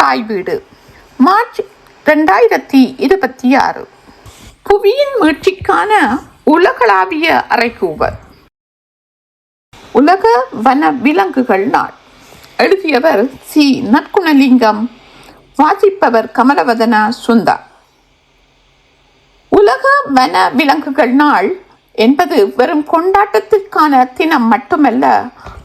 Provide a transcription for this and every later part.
தாய் வீடு. மார்ச் 2026. புவியின் மீட்சிக்கான உலகளாவிய அறைகூவல். உலக வன விலங்குகள் நாள். எழுதியவர் சி. நற்குணலிங்கம். வாசிப்பவர் கமலவதன சுந்தா. உலக வன விலங்குகள் நாள் என்பது வெறும் கொண்டாட்டத்திற்கான தினம் மட்டுமல்ல,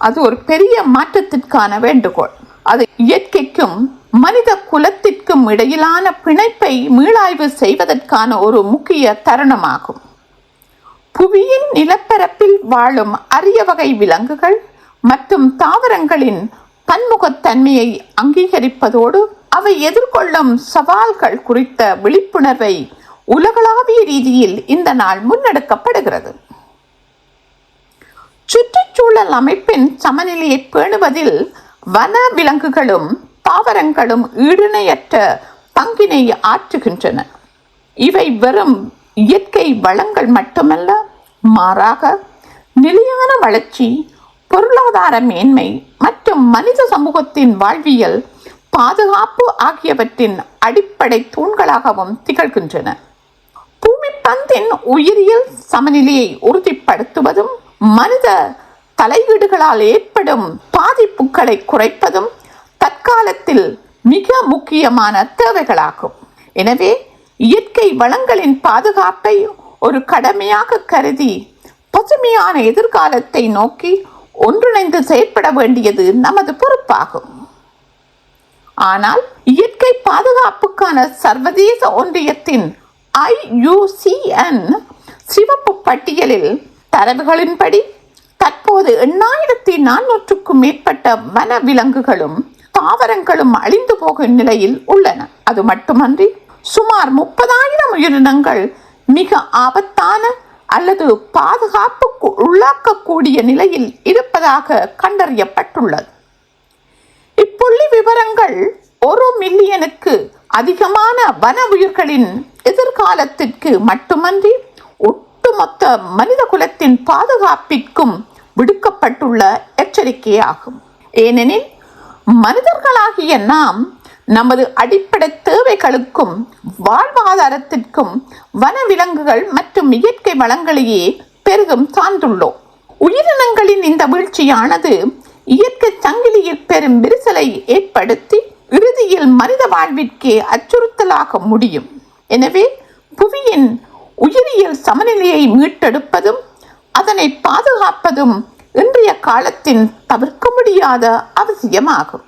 அது ஒரு பெரிய மாற்றத்திற்கான வேண்டுகோள். அது இயற்கைக்கும் மனித குலத்திற்கும் இடையிலான பிணைப்பை மீளாய்வு செய்வதற்கான ஒரு முக்கிய தருணமாகும். புவியின் நிலப்பரப்பில் வாழும் அரிய வகை விலங்குகள் மற்றும் தாவரங்களின் பன்முகத்தன்மையை அங்கீகரிப்பதோடு அவை எதிர்கொள்ளும் சவால்கள் குறித்த விழிப்புணர்வை உலகளாவிய ரீதியில் இந்த நாள் முன்னெடுக்கப்படுகிறது. சுற்றுச்சூழல் அமைப்பின் சமநிலையை பேணுவதில் வன விலங்குகளும் தாவரங்களும் ஈடுணையற்ற பங்கினை ஆற்றுகின்றன. இவை வெறும் இயற்கை வளங்கள் மட்டுமல்ல, மாறாக நிலையான வளர்ச்சி, பொருளாதார மேன்மை மற்றும் மனித சமூகத்தின் வாழ்வியல் பாதுகாப்பு ஆகியவற்றின் அடிப்படை தூண்களாகவும் திகழ்கின்றன. பூமி பந்தின் உயிரியல் சமநிலையை உறுதிப்படுத்துவதும் மனித தலையீடுகளால் ஏற்படும் பாதிப்புகளை குறைப்பதும் தற்காலத்தில் மிக முக்கியமான தேவைகளாகும். எனவே இயற்கை வளங்களின் பாதுகாப்பை ஒரு கடமையாக கருதி பசுமையான எதிர்காலத்தை நோக்கி ஒன்றிணைந்து செயற்பட வேண்டியது நமது பொறுப்பாகும். ஆனால் இயற்கை பாதுகாப்புக்கான சர்வதேச ஒன்றியத்தின் IUCN சிவப்பு பட்டியலில் தரவுகளின்படி தற்போது 8400க்கும் மேற்பட்ட வன விலங்குகளும் தாவரங்களும் அழிந்து போகும் நிலையில் உள்ளன. அது மட்டுமன்றி சுமார் 30,000 உயிரினங்கள் மிக ஆபத்தான அல்லது பாதுகாப்புக்கு உள்ளாக்கக்கூடிய நிலையில் இருப்பதாக கண்டறியப்பட்டுள்ளது. இப்புள்ளி விவரங்கள் 1 மில்லியனுக்கு அதிகமான வன உயிர்களின் எதிர்காலத்திற்கு மட்டுமன்றி ஒட்டுமொத்த மனித குலத்தின் பாதுகாப்பிற்கும் விடுக்கப்பட்டுள்ள எச்சரிக்கையாகும். ஏனெனில் மனிதர்களாகிய நாம் நமது அடிப்படை தேவைகளுக்கும் வாழ்வாதாரத்திற்கும் வனவிலங்குகள் மற்றும் இயற்கை வளங்களையே பெரிதும் சார்ந்துள்ளோம். உயிரினங்களின் இந்த வீழ்ச்சியானது இயற்கை சங்கிலியில் பெரும் விரிசலை ஏற்படுத்தி இறுதியில் மனித வாழ்விற்கே அச்சுறுத்தலாக முடியும். எனவே புவியின் உயிரியல் சமநிலையை மீட்டெடுப்பதும் அதனை பாதுகாப்பதும் இன்றைய காலத்தின் தவிர்க்க முடியாத அவசியமாகும்.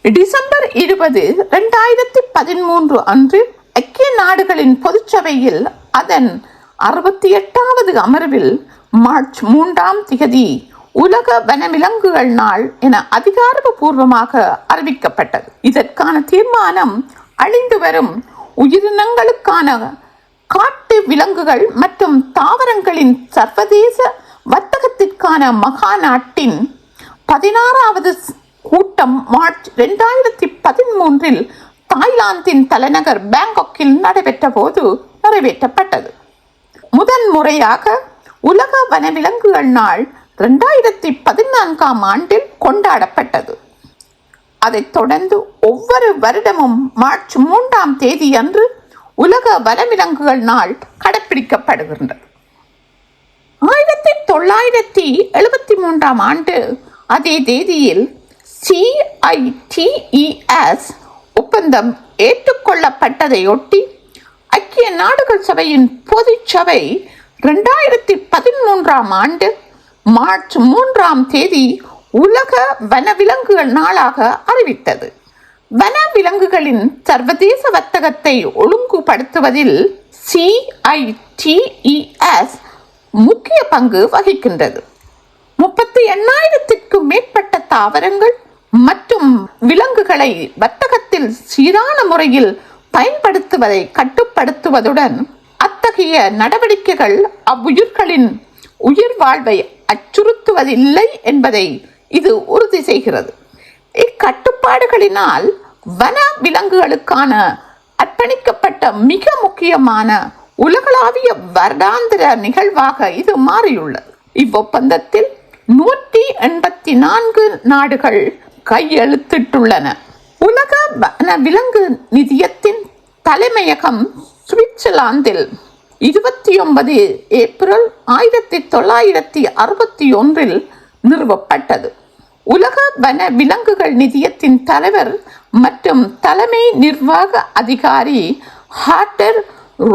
டிசம்பர் 20, 2013 அன்று ஐக்கிய நாடுகளின் பொதுச்சபையில் அதன் 68வது அமர்வில் மார்ச் 3 உலக வனவிலங்குகள் நாள் என அதிகாரப்பூர்வமாக அறிவிக்கப்பட்டது. இதற்கான தீர்மானம் அழிந்து வரும் உயிரினங்களுக்கான காட்டு விலங்குகள் மற்றும் தாவரங்களின் சர்வதேச வர்த்தகத்திற்கான மகாநாட்டின் 16வது கூட்டம் மார்ச் 2013 தாய்லாந்தின் தலைநகர் பேங்காக்கில் நடைபெற்ற போது நிறைவேற்றப்பட்டது. முதன்முறையாக உலக வனவிலங்குகள் நாள் 2014 கொண்டாடப்பட்டது. அதைத் தொடர்ந்து ஒவ்வொரு வருடமும் மார்ச் 3 அன்று உலக வனவிலங்குகள் நாள் கடைபிடிக்கப்படுகின்றது. 1973 அதே தேதியில் CITES ஒப்பந்தம் ஏற்றுக்கொள்ளப்பட்டதையொட்டி ஐக்கிய நாடுகள் சபையின் பொதுச்சபை 2013 மார்ச் 3 உலக வனவிலங்குகள் நாளாக அறிவித்தது. வனவிலங்குகளின் சர்வதேச வர்த்தகத்தை ஒழுங்குபடுத்துவதில் CITES முக்கிய பங்கு வகிக்கின்றது. 38,000க்கும் மேற்பட்ட தாவரங்கள் மற்றும் விலங்குகளை வர்த்தகத்தில் சீரான முறையில் பயன்படுத்துவதை கட்டுப்படுத்துவதுடன் அத்தகைய நடவடிக்கைகள் அவ்வுயிர்களின் உயிர் வாழ்வை அச்சுறுத்துவதில்லை என்பதை இது உறுதி செய்கிறது. இக்கட்டுப்பாடுகளினால் வன விலங்குகளுக்கான அர்ப்பணிக்கப்பட்ட மிக முக்கியமான உலகளாவிய வருடாந்திர நிகழ்வாக இது மாறியுள்ளது. இவ்வொப்பந்தத்தில் 184 நாடுகள் கையெழுத்திட்டுள்ளன. உலக வன விலங்கு நிதியத்தின் தலைமையகம் சுவிட்சர்லாந்தில் 29 ஏப்ரல் 1961 நிறுவப்பட்டது. உலக வன விலங்குகள் நிதியத்தின் தலைவர் மற்றும் தலைமை நிர்வாக அதிகாரி ஹார்ட்டர்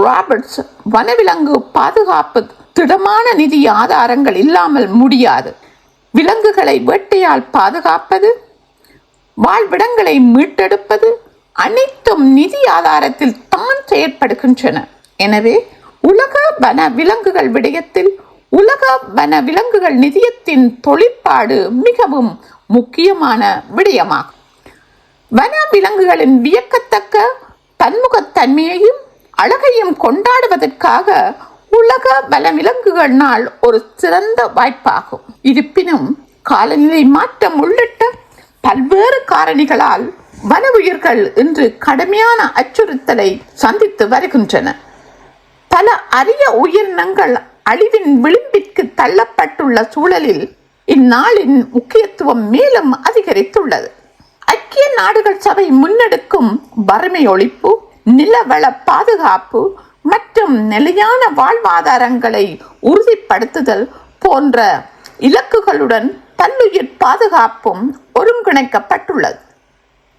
ராபர்ட்ஸ் வனவிலங்கு பாதுகாப்பு திடமான நிதி ஆதாரங்கள் இல்லாமல் முடியாது. விலங்குகளை வேட்டையால் பாதுகாப்பது, வாழ்விடங்களை மீட்டெடுப்பது அனைத்தும் நிதி ஆதாரத்தில் தான் செயற்படுகின்றன. எனவே உலக வன விலங்குகள் விடயத்தில் உலக வன விலங்குகள் நிதியத்தின் தொழிற்பாடு மிகவும் முக்கியமான விடயமாகும். வன விலங்குகளின் வியக்கத்தக்க பன்முகத்தன்மையையும் அழகையும் கொண்டாடுவதற்காக உலக வன விலங்குகள் நாள் ஒரு சிறந்த வாய்ப்பாகும். இருப்பினும் காலநிலை மாற்றம் உள்ளிட்ட பல்வேறு காரணிகளால் வன உயிர்கள் இன்று கடுமையான அச்சுறுத்தலை சந்தித்து வருகின்றன. பல அரிய உயிரினங்கள் அழிவின் விளிம்பிற்கு தள்ளப்பட்டுள்ள சூழலில் இந்நாளின் முக்கியத்துவம் மேலும் அதிகரித்துள்ளது. ஐக்கிய நாடுகள் சபை முன்னெடுக்கும் வறுமை ஒழிப்பு, நிலவள பாதுகாப்பு மற்றும் நிலையான வாழ்வாதாரங்களை உறுதிப்படுத்துதல் போன்ற இலக்குகளுடன் பல்லுயிர் பாதுகாப்பும் ஒருங்கிணைக்கப்பட்டுள்ளது.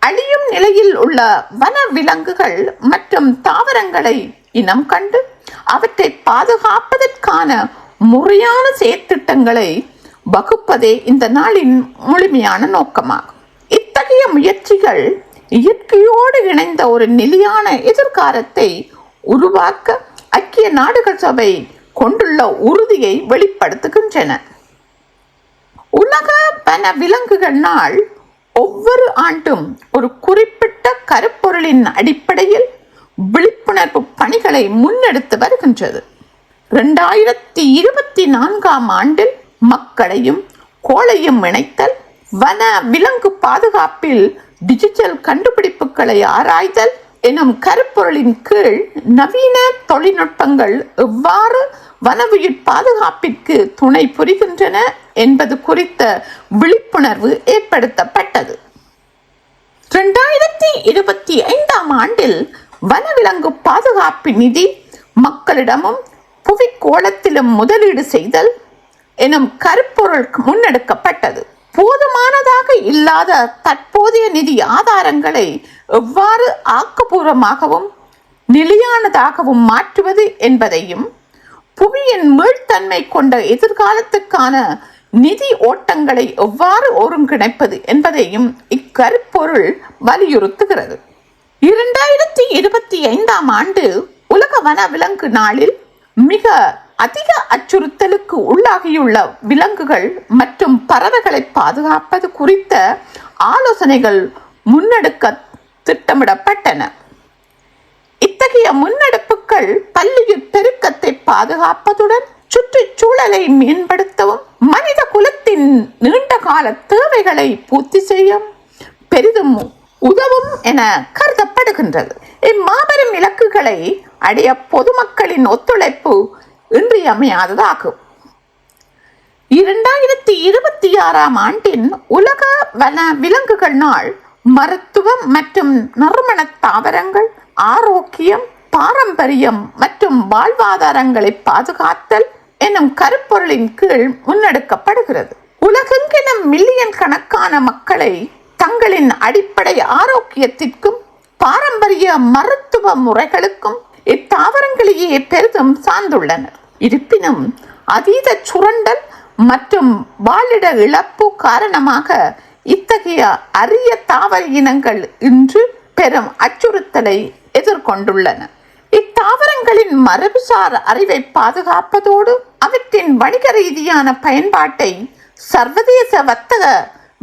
அழியும் நிலையில் உள்ள வன விலங்குகள் மற்றும் தாவரங்களை இனம் கண்டு அவற்றை பாதுகாப்பதற்கான முறையான செயற்திட்டங்களை வகுப்பதே இந்த நாளின் முழுமையான நோக்கமாகும். இத்தகைய முயற்சிகள் இயற்கையோடு இணைந்த ஒரு நிலையான எதிர்காலத்தை உருவாக்க ஐக்கிய நாடுகள் சபை கொண்டுள்ள உறுதியை வெளிப்படுத்துகின்றன. உலக வன விலங்குகள் நாள் ஒவ்வொரு ஆண்டும் ஒரு குறிப்பிட்ட கருப்பொருளின் அடிப்படையில் விழிப்புணர்வு பணிகளை முன்னெடுத்து வருகின்றது. 2024 ஆண்டில் மக்களையும் கோளையும் இணைத்தல், வன விலங்கு பாதுகாப்பில் டிஜிட்டல் கண்டுபிடிப்புகளை ஆராய்தல் எனும் கருப்பொருளின் கீழ் நவீன தொழில்நுட்பங்கள் எவ்வாறு வனவுயிர் பாதுகாப்பிற்கு துணை புரிகின்றன என்பது குறித்த விழிப்புணர்வு ஏற்படுத்தப்பட்டது. 2025 ஆண்டில் வனவிலங்கு பாதுகாப்பு நிதி மக்களிடமும் புவிக்கோளத்திலும் முதலீடு செய்தல் எனும் கருப்பொருள் முன்னெடுக்கப்பட்டது. போதுமானதாக இல்லாத தற்போதைய நிதி ஆதாரங்களை எவ்வாறு ஆக்கப்பூர்வமாகவும் நிலையானதாகவும் மாற்றுவது என்பதையும், புவியின் மீள்தன்மை கொண்ட எதிர்காலத்துக்கான நிதி ஓட்டங்களை எவ்வாறு ஒருங்கிணைப்பது என்பதையும் இக்கருப்பொருள் வலியுறுத்துகிறது. 2025 ஆண்டு உலக வன விலங்கு நாளில் மிக அதிக அச்சுறுத்தலுக்கு உள்ளாகியுள்ள விலங்குகள் மற்றும் பறவைகளை பாதுகாப்பது குறித்த ஆலோசனைகள் முன்னெடுக்க திட்டமிடப்பட்டன. இத்தகைய முன்னெடுப்புகள் பல்லுயிர் பெருக்கத்தை பாதுகாப்பதுடன் சுற்றுச்சூழலை மேம்படுத்தவும் மனித குலத்தின் நீண்டகால தேவைகளை பூர்த்தி செய்ய பெரிதும் உதவும் என கருதப்படுகின்றது. இம்மாபெரும் இலக்குகளை அடைய பொதுமக்களின் ஒத்துழைப்பு இன்றியமையாததாகும். 2026 ஆண்டின் உலக வன விலங்குகள் நாள் மருத்துவம் மற்றும் நறுமண தாவரங்கள், ஆரோக்கியம், பாரம்பரியம் மற்றும் வாழ்வாதாரங்களை பாதுகாத்தல் எனும் கருப்பொருளின் கீழ் முன்னெடுக்கப்படுகிறது. உலகெங்கிலும் மில்லியன் கணக்கான மக்களை தங்களின் அடிப்படை ஆரோக்கியத்திற்கும் பாரம்பரிய மருத்துவ முறைகளுக்கும் இத்தாவரங்களையே பெரிதும் சார்ந்துள்ளனர். இருப்பினும் அதீத சுரண்டல் மற்றும் வாழிட இழப்பு காரணமாக இத்தகைய அரிய தாவர இனங்கள் இன்று பெரும் அச்சுறுத்தலை எதிர்கொண்டுள்ளன. இத்தாவரங்களின் மரபுசார் அறிவை பாதுகாப்பதோடு அவற்றின் வணிக ரீதியான பயன்பாட்டை சர்வதேச வர்த்தக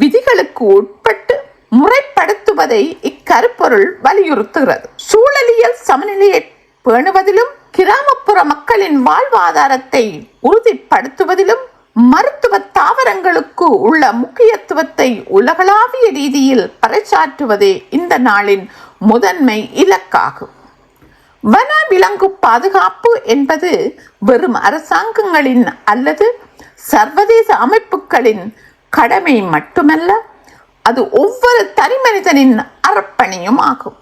விதிகளுக்கு உட்பட்டு முறைப்படுத்துவதை இக்கருப்பொருள் வலியுறுத்துகிறது. சூழலியல் சமநிலையை பேணுவதிலும், கிராமப்புற மக்களின் வாழ்வாதாரத்தை உறுதிப்படுத்துவதிலும் மருத்துவ தாவரங்களுக்கு உள்ள முக்கியத்துவத்தை உலகளாவிய ரீதியில் பறைசாற்றுவதே இந்த நாளின் முதன்மை இலக்காகும். வன விலங்கு பாதுகாப்பு என்பது வெறும் அரசாங்கங்களின் அல்லது சர்வதேச அமைப்புகளின் கடமை மட்டுமல்ல, அது ஒவ்வொரு தனி மனிதனின் அர்ப்பணியும் ஆகும்.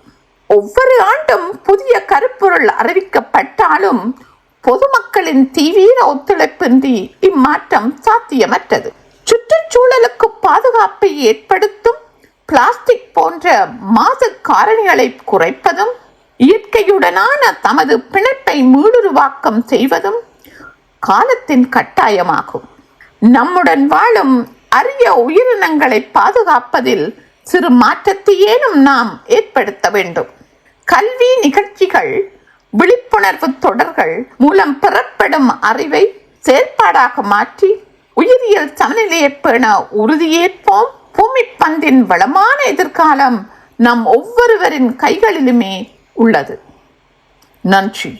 ஒவ்வொரு ஆண்டும் புதிய கருப்பொருள் அறிவிக்கப்பட்டாலும் பொதுமக்களின் தீவிர ஒத்துழைப்பின்றி இம்மாற்றம் சாத்தியமற்றது. சுற்றுச்சூழலுக்கு பாதுகாப்பை ஏற்படுத்தும் பிளாஸ்டிக் போன்ற மாசு காரணிகளை குறைப்பதும் இயற்கையுடனான தமது பிணைப்பை மீளுருவாக்கம் செய்வதும் காலத்தின் கட்டாயமாகும். நம்முடன் வாழும் அரிய உயிரினங்களை பாதுகாப்பதில் சிறு மாற்றத்தையேனும் நாம் ஏற்படுத்த வேண்டும். கல்வி நிகழ்ச்சிகள், விழிப்புணர்வு தொடர்கள் மூலம் பெறப்படும் அறிவை செயல்பாடாக மாற்றி உயிரியல் சமநிலையை பேண உறுதியேற்போம். பூமி பந்தின் வளமான எதிர்காலம் நம் ஒவ்வொருவரின் கைகளிலுமே உள்ளது. நன்றி.